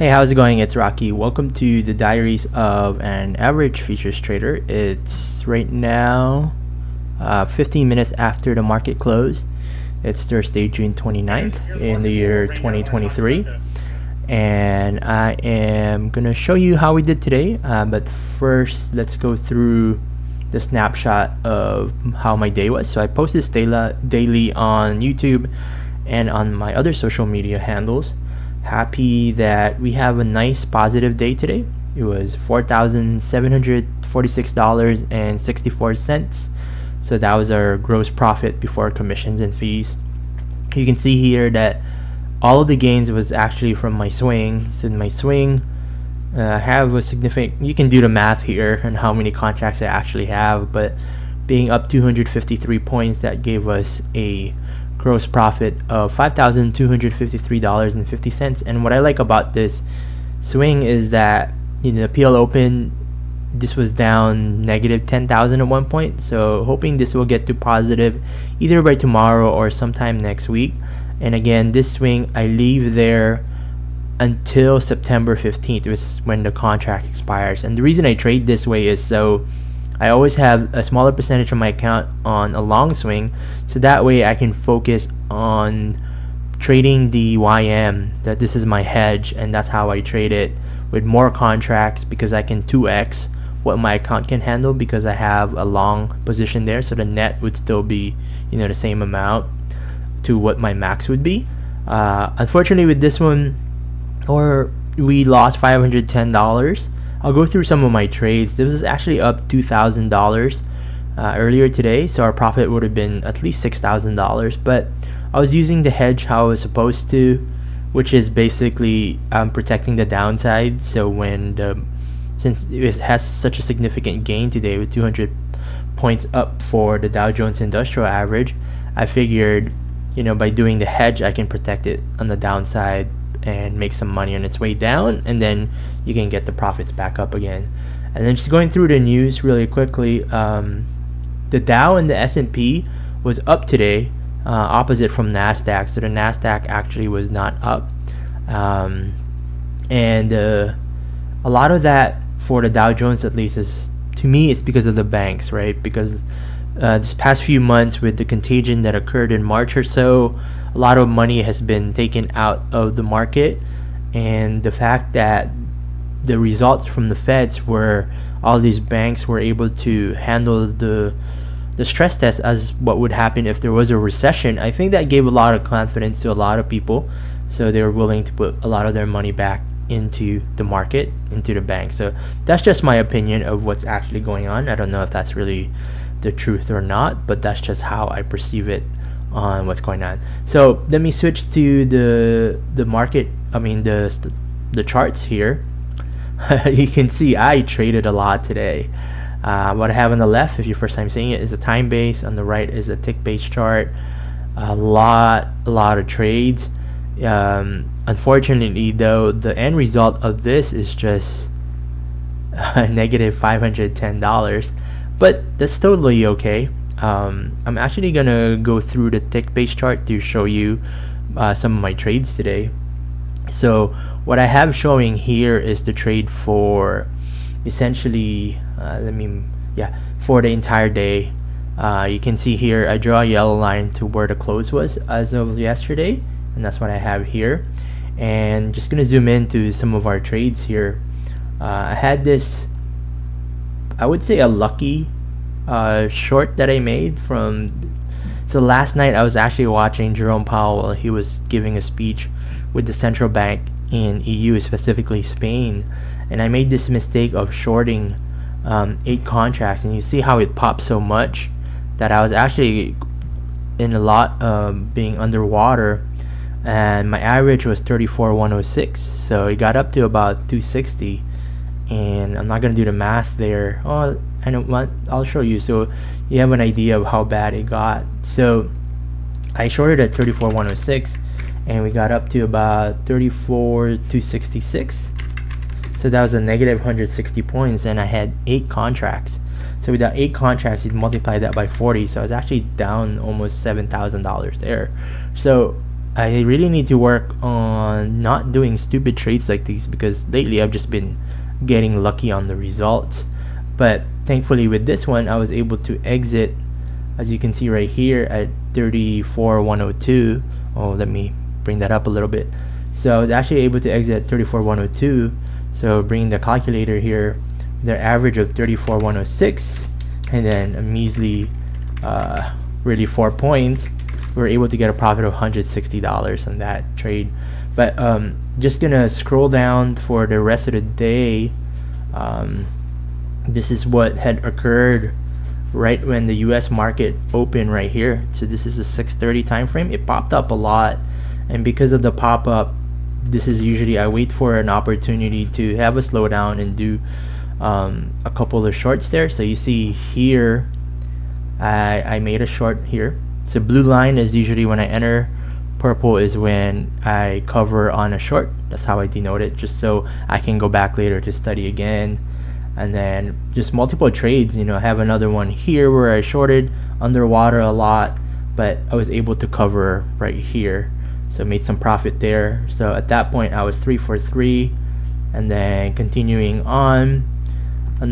Hey, how's it going? It's Rocky. Welcome to the Diaries of an Average Futures Trader. It's right now 15 minutes after the market closed. It's Thursday, June 29th in the year 2023. And I am going to show you how we did today. But first, let's go through the snapshot of how my day was. So I post this daily on YouTube and on my other social media handles. Happy that we have a nice positive day today. It was $4,746.64. So that was our gross profit before commissions and fees. You can see here that all of the gains was actually from my swing. So my swing have a significant, you can do the math here and how many contracts I actually have, but being up 253 points, that gave us a gross profit of $5,253.50. And what I like about this swing is that the PL Open, this was down negative 10,000 at one point, so hoping this will get to positive either by tomorrow or sometime next week. And again, this swing I leave there until September 15th, which is when the contract expires. And the reason I trade this way is so I always have a smaller percentage of my account on a long swing, so that way I can focus on trading the YM, that this is my hedge, and that's how I trade it with more contracts, because I can 2x what my account can handle because I have a long position there, so the net would still be the same amount to what my max would be. Unfortunately with this one, we lost $510. I'll go through some of my trades. This was actually up $2,000 earlier today, so our profit would have been at least $6,000. But I was using the hedge how I was supposed to, which is basically protecting the downside. So since it has such a significant gain today with 200 points up for the Dow Jones Industrial Average, I figured by doing the hedge I can protect it on the downside and make some money on its way down, and then you can get the profits back up again. And then just going through the news really quickly, the Dow and the S&P was up today, opposite from NASDAQ. So the NASDAQ actually was not up, and a lot of that for the Dow Jones at least is, to me, it's because of the banks, right? Because this past few months with the contagion that occurred in March or so, a lot of money has been taken out of the market, and the fact that the results from the Feds were all these banks were able to handle the stress test as what would happen if there was a recession, I think that gave a lot of confidence to a lot of people, so they were willing to put a lot of their money back into the market, into the bank. So that's just my opinion of what's actually going on. I don't know if that's really the truth or not, but that's just how I perceive it on what's going on. So let me switch to the market, the charts here. You can see I traded a lot today. What I have on the left, if you're first time seeing it, is a time base. On the right is a tick base chart. A lot of trades. Unfortunately though, the end result of this is just negative $510, but that's totally okay. I'm actually gonna go through the tick base chart to show you some of my trades today. So what I have showing here is the trade for essentially for the entire day. You can see here I draw a yellow line to where the close was as of yesterday, and that's what I have here. And just gonna zoom into some of our trades here. I had this, I would say, a lucky short that I made from. So last night I was actually watching Jerome Powell. He was giving a speech with the central bank in EU, specifically Spain, and I made this mistake of shorting 8 contracts, and you see how it popped so much that I was actually in a lot being underwater, and my average was 34,106, so it got up to about 260. And I'm not gonna do the math there. I know what, I'll show you so you have an idea of how bad it got. So I shorted at 34,106, and we got up to about 34,266. So that was a negative 160 points, and I had 8 contracts. So with that 8 contracts, you'd multiply that by 40. So I was actually down almost $7,000 there. So I really need to work on not doing stupid trades like these, because lately I've just been getting lucky on the results. But thankfully with this one, I was able to exit, as you can see right here, at 34,102. Oh, let me bring that up a little bit. So I was actually able to exit at 34,102. So bringing the calculator here, their average of 34,106, and then a measly really 4 points, we were able to get a profit of $160 on that trade. But just gonna scroll down for the rest of the day. This is what had occurred right when the US market opened right here. So this is a 6:30 time frame. It popped up a lot, and because of the pop-up, this is usually I wait for an opportunity to have a slowdown and do a couple of shorts there. So you see here, I made a short here. So blue line is usually when I enter, purple is when I cover on a short. That's how I denote it, just so I can go back later to study again. And then just multiple trades, I have another one here where I shorted underwater a lot, but I was able to cover right here, so made some profit there. So at that point I was 3 for 3, and then continuing on, I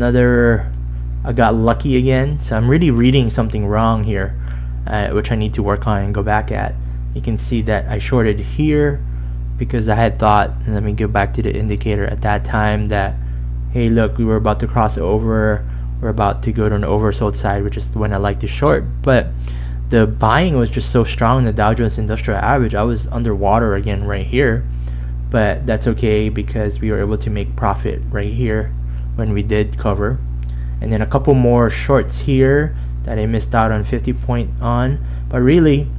got lucky again. So I'm really reading something wrong here, which I need to work on and go back at. You can see that I shorted here because I had thought, and let me go back to the indicator at that time, that hey look, we were about to cross over, we're about to go to an oversold side, which is when I like to short. But the buying was just so strong in the Dow Jones Industrial Average, I was underwater again right here. But that's okay, because we were able to make profit right here when we did cover. And then a couple more shorts here that I missed out on 50 point on. But really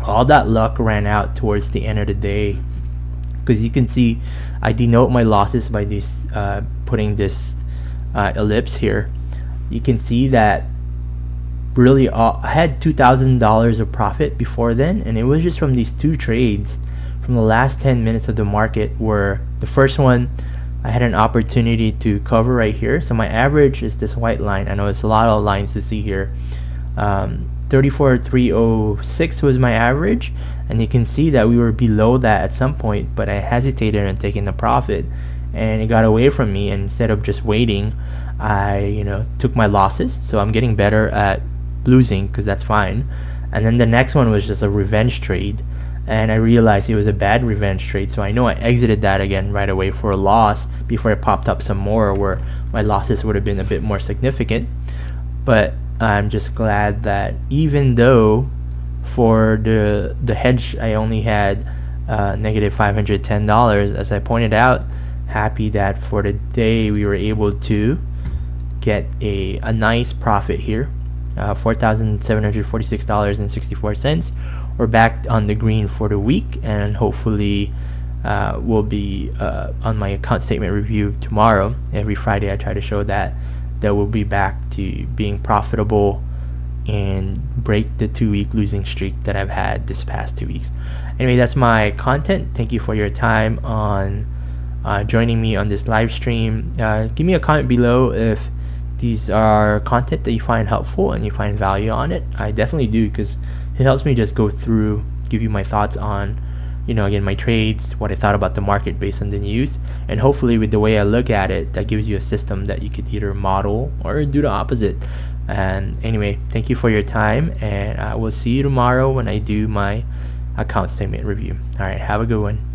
all that luck ran out towards the end of the day, because you can see I denote my losses by this putting this ellipse here. You can see that really I had $2,000 of profit before then, and it was just from these two trades from the last 10 minutes of the market, where the first one I had an opportunity to cover right here. So my average is this white line. I know it's a lot of lines to see here. 34,306 was my average, and you can see that we were below that at some point, but I hesitated on taking the profit, and it got away from me. And instead of just waiting, I took my losses. So I'm getting better at losing, because that's fine. And then the next one was just a revenge trade, and I realized it was a bad revenge trade, so I know I exited that again right away for a loss before it popped up some more, where my losses would have been a bit more significant. But I'm just glad that even though for the hedge I only had negative $510, as I pointed out, happy that for the day we were able to get a nice profit here, $4,746.64. We're back on the green for the week, and hopefully we'll be on my account statement review tomorrow. Every Friday I try to show that we'll be back to being profitable and break the 2-week losing streak that I've had this past 2 weeks. Anyway, that's my content. Thank you for your time on joining me on this live stream. Give me a comment below if these are content that you find helpful and you find value on it. I definitely do, because it helps me just go through, give you my thoughts on, again, my trades, what I thought about the market based on the news, and hopefully with the way I look at it, that gives you a system that you could either model or do the opposite. And anyway, thank you for your time, and I will see you tomorrow when I do my account statement review. All right, have a good one.